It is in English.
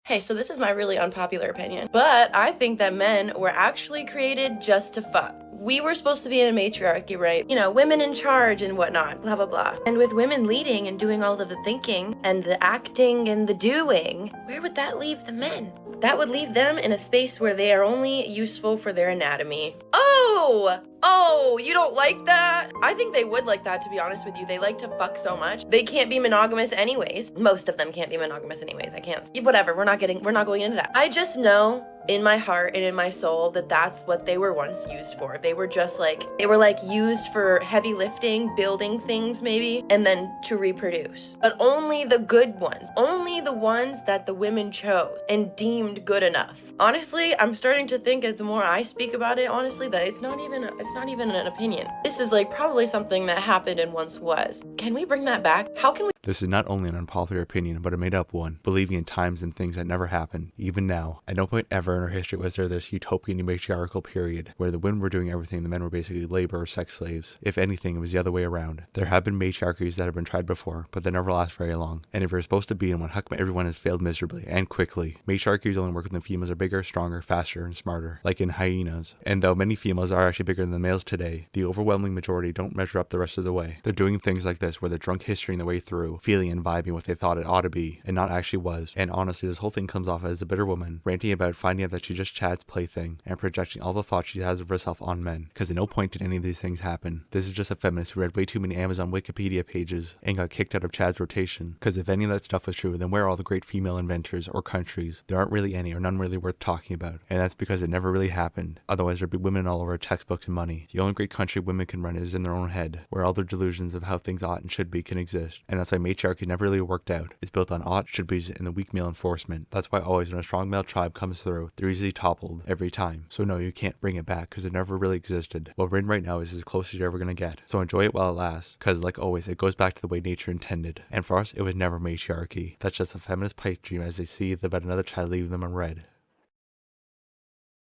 Hey, so this is my really unpopular opinion, but I think that men were actually created just to fuck. We were supposed to be in a matriarchy, right? You know, women in charge and whatnot, blah, blah, blah. And with women leading and doing all of the thinking and the acting and the doing, where would that leave the men? That would leave them in a space where they are only useful for their anatomy. Oh, you don't like that? I think they would like that, to be honest with you. They like to fuck so much. They can't be monogamous anyways. Most of them can't be monogamous anyways. I can't. Whatever, we're not going into that. I just know in my heart and in my soul that that's what they were once used for. They were just like, used for heavy lifting, building things maybe, and then to reproduce. But only the good ones, only the ones that the women chose and deemed good enough. Honestly, I'm starting to think as the more I speak about it, honestly, that it's not even an opinion. This is like probably something that happened and once was. Can we bring that back? How can we? This is not only an unpopular opinion, but a made-up one, believing in times and things that never happened. Even now, at no point ever in our history was there this utopian matriarchal period where the women were doing everything, the men were basically labor or sex slaves. If anything, it was the other way around. There have been matriarchies that have been tried before, but they never last very long. And if you're supposed to be in one, how come everyone has failed miserably and quickly? Matriarchies only work when the females are bigger, stronger, faster, and smarter, like in hyenas. And though many females are actually bigger than the males today, the overwhelming majority don't measure up the rest of the way. They're doing things like this where they're drunk historying their way through, feeling and vibing what they thought it ought to be, and not actually was. And honestly, this whole thing comes off as a bitter woman, ranting about finding out that she just Chad's plaything, and projecting all the thoughts she has of herself on men, because at no point did any of these things happen. This is just a feminist who read way too many Amazon Wikipedia pages, and got kicked out of Chad's rotation, because if any of that stuff was true, then where are all the great female inventors or countries? There aren't really any, or none really worth talking about, and that's because it never really happened. Otherwise there'd be women all over textbooks and money. The only great country women can run is in their own head, where all their delusions of how things ought and should be can exist, and that's why matriarchy never really worked out. It's built on ought, should be's, and the weak male enforcement. That's why always when a strong male tribe comes through, they're easily toppled every time. So no, you can't bring it back, because it never really existed. What we're in right now is as close as you're ever gonna get. So enjoy it while it lasts, because like always, it goes back to the way nature intended. And for us, it was never matriarchy. That's just a feminist pipe dream as they see about another child leaving them unread.